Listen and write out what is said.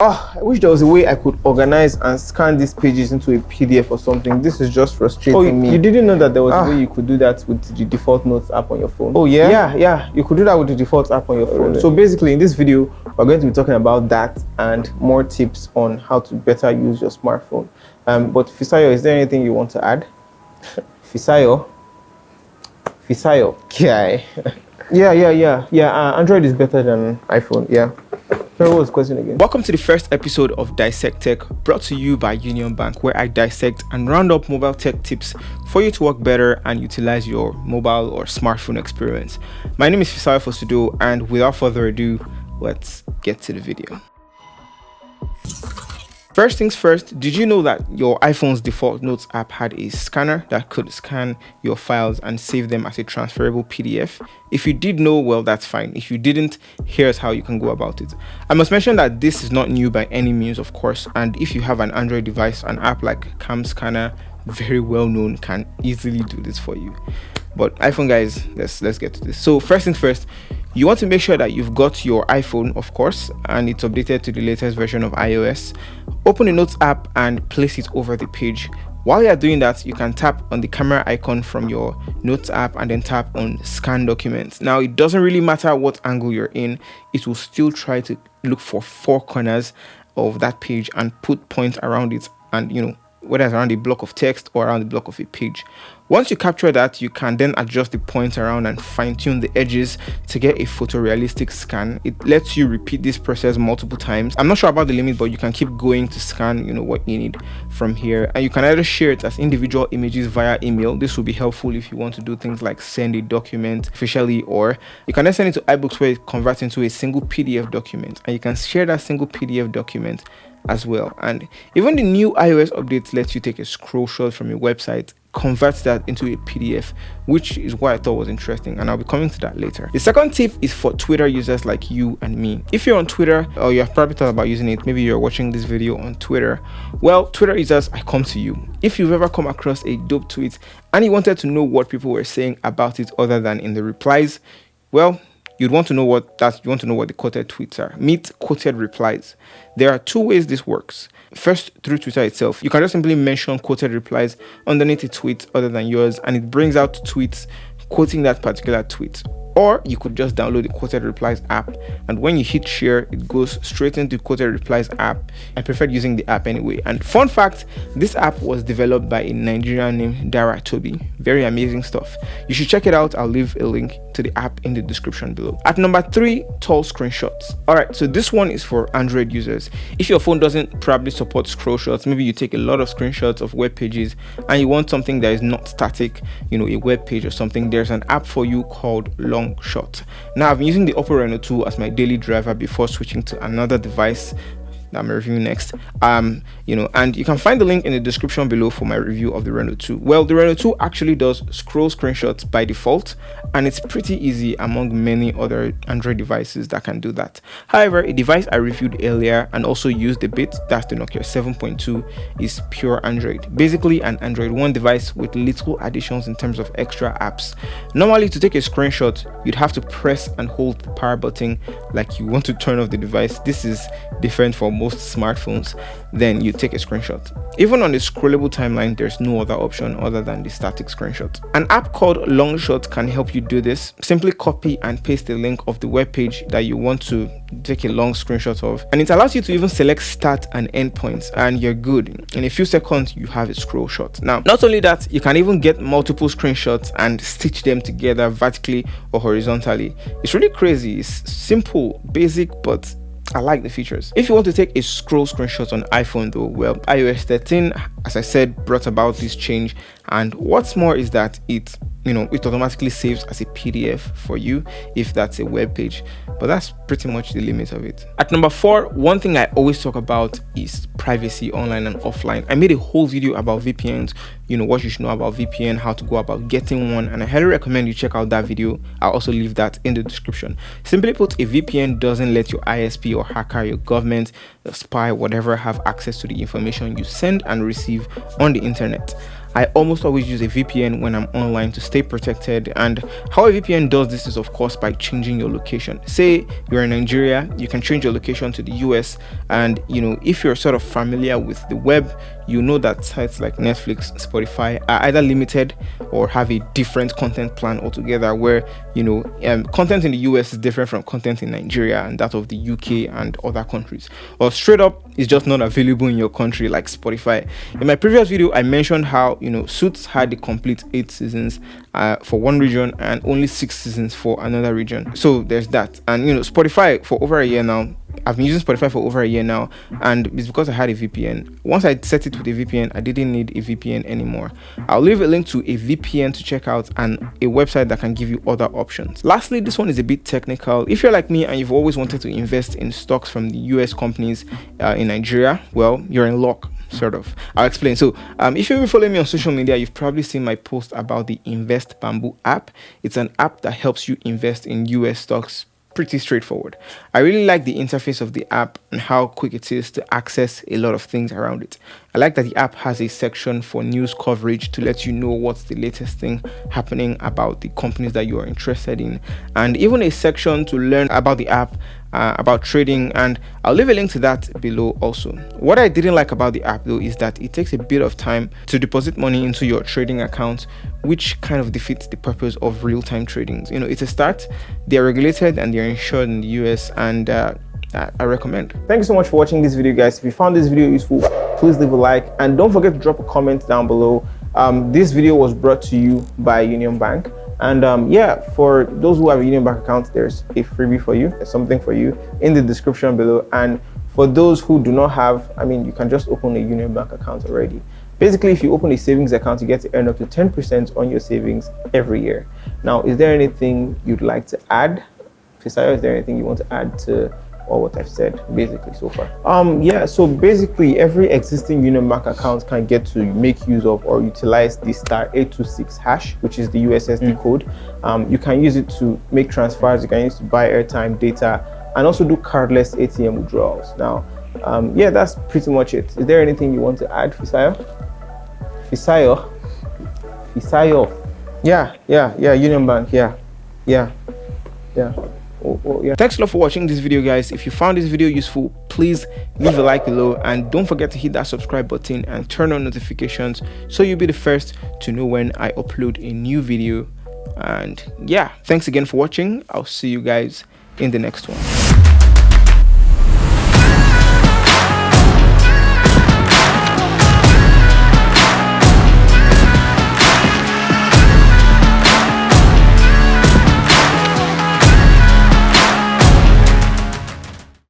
Oh, I wish there was a way I could organize and scan these pages into a PDF or something. This is just frustrating me. You didn't know that there was a way Ah. you could do that with the default notes app on your phone? Oh yeah? Yeah, you could do that with the default app on your phone. Really? So basically in this video, we're going to be talking about that and more tips on how to better use your smartphone. But Fisayo, is there anything you want to add? Fisayo? Okay. Yeah, Android is better than iPhone, yeah. So what was the question again? Welcome to the first episode of Dissect Tech, brought to you by Union Bank, where I dissect and round up mobile tech tips for you to work better and utilize your mobile or smartphone experience. My name is Fisayo Fosudo, and without further ado, let's get to the video. First things first, did you know that your iPhone's default Notes app had a scanner that could scan your files and save them as a transferable PDF? If you did know, well, that's fine. If you didn't, here's how you can go about it. I must mention that this is not new by any means, of course, and if you have an Android device, an app like Cam Scanner, very well known, can easily do this for you. But iPhone guys, let's get to this. So first things first, you want to make sure that you've got your iPhone, of course, and it's updated to the latest version of iOS. Open the Notes app and place it over the page. While you are doing that, you can tap on the camera icon from your Notes app and then tap on Scan Documents. Now, it doesn't really matter what angle you're in, it will still try to look for four corners of that page and put points around it, and whether it's around a block of text or around the block of a page. Once you capture that, you can then adjust the points around and fine-tune the edges to get a photorealistic scan. It lets you repeat this process multiple times. I'm not sure about the limit, but you can keep going to scan what you need from here. And you can either share it as individual images via email. This will be helpful if you want to do things like send a document officially, or you can then send it to iBooks where it converts into a single PDF document, and you can share that single PDF document as well. And even the new iOS updates lets you take a scroll shot from your website, convert that into a PDF, which is what I thought was interesting, and I'll be coming to that later. The second tip is for Twitter users like you and me. If you're on Twitter, or you have probably thought about using it, maybe you're watching this video on Twitter, well, Twitter users, I come to you. If you've ever come across a dope tweet and you wanted to know what people were saying about it other than in the replies, well, you want to know what the quoted tweets are. Meet quoted replies. There are two ways this works. First, through Twitter itself. You can just simply mention quoted replies underneath a tweet other than yours, and it brings out tweets quoting that particular tweet. Or you could just download the Quoted Replies app, and when you hit share, it goes straight into Quoted Replies app. I preferred using the app anyway. And fun fact, this app was developed by a Nigerian named Dara Toby. Very amazing stuff. You should check it out. I'll leave a link to the app in the description below. At number 3, tall screenshots. Alright, so this one is for Android users. If your phone doesn't probably support scroll shots, maybe you take a lot of screenshots of web pages and you want something that is not static, a web page or something, there's an app for you called Long Shot. Now, I've been using the Oppo Reno 2 as my daily driver before switching to another device that I'm reviewing next. And you can find the link in the description below for my review of the Reno 2. Well, the Reno 2 actually does scroll screenshots by default, and it's pretty easy among many other Android devices that can do that. However, a device I reviewed earlier and also used a bit, that's the Nokia 7.2, is pure Android. Basically an Android One device with little additions in terms of extra apps. Normally, to take a screenshot, you'd have to press and hold the power button like you want to turn off the device. This is different for most smartphones. Then you take a screenshot. Even on the scrollable timeline, there's no other option other than the static screenshot. An app called Longshot can help you do this. Simply copy and paste the link of the web page that you want to take a long screenshot of, and it allows you to even select start and end points, and you're good. In a few seconds, you have a scroll shot. Now, not only that, you can even get multiple screenshots and stitch them together vertically or horizontally. It's really crazy. It's simple, basic, but I like the features. If you want to take a scroll screenshot on iPhone though, well, iOS 13, as I said, brought about this change, and what's more is that it automatically saves as a PDF for you if that's a web page, but that's pretty much the limit of it. At number 4, one thing I always talk about is privacy online and offline. I made a whole video about VPNs, what you should know about VPN, how to go about getting one, and I highly recommend you check out that video. I'll also leave that in the description. Simply put, a VPN doesn't let your ISP or hacker, your government, the spy, whatever, have access to the information you send and receive on the internet. I almost always use a VPN when I'm online to stay protected. And how a VPN does this is, of course, by changing your location. Say you're in Nigeria, you can change your location to the US, and if you're sort of familiar with the web, you know that sites like Netflix, Spotify are either limited or have a different content plan altogether, where content in the US is different from content in Nigeria and that of the UK and other countries, or straight up is just not available in your country, like Spotify. In my previous video, I mentioned how Suits had the complete 8 seasons for one region and only 6 seasons for another region. So there's that. And Spotify, for over a year now, I've been using Spotify for over a year now, and it's because I had a VPN. Once I set it with a VPN, I didn't need a VPN anymore. I'll leave a link to a VPN to check out and a website that can give you other options. Lastly, this one is a bit technical. If you're like me and you've always wanted to invest in stocks from the US companies in Nigeria, well, you're in luck. Sort of. I'll explain. So if you've been following me on social media, you've probably seen my post about the Invest Bamboo app. It's an app that helps you invest in US stocks. Pretty straightforward. I really like the interface of the app and how quick it is to access a lot of things around it. I like that the app has a section for news coverage to let you know what's the latest thing happening about the companies that you are interested in, and even a section to learn about the app, about trading, and I'll leave a link to that below also. What I didn't like about the app though is that it takes a bit of time to deposit money into your trading account, which kind of defeats the purpose of real-time trading. It's a start. They're regulated and they're insured in the US, and I recommend. Thank you so much for watching this video, guys. If you found this video useful, please leave a like and don't forget to drop a comment down below. This video was brought to you by Union Bank. And for those who have a Union Bank account, there's a freebie for you. There's something for you in the description below. And for those who do not have, you can just open a Union Bank account already. Basically, if you open a savings account, you get to earn up to 10% on your savings every year. Now, is there anything you'd like to add? Fisayo, is there anything you want to add to or what I've said basically so far? So basically every existing Union Bank account can get to make use of or utilize the *826 hash, which is the USSD code. You can use it to make transfers, you can use it to buy airtime, data, and also do cardless ATM withdrawals. Now that's pretty much it. Is there anything you want to add, Fisayo? Union Bank. Thanks a lot for watching this video, guys. If you found this video useful, please leave a like below and don't forget to hit that subscribe button and turn on notifications so you'll be the first to know when I upload a new video. And thanks again for watching. I'll see you guys in the next one.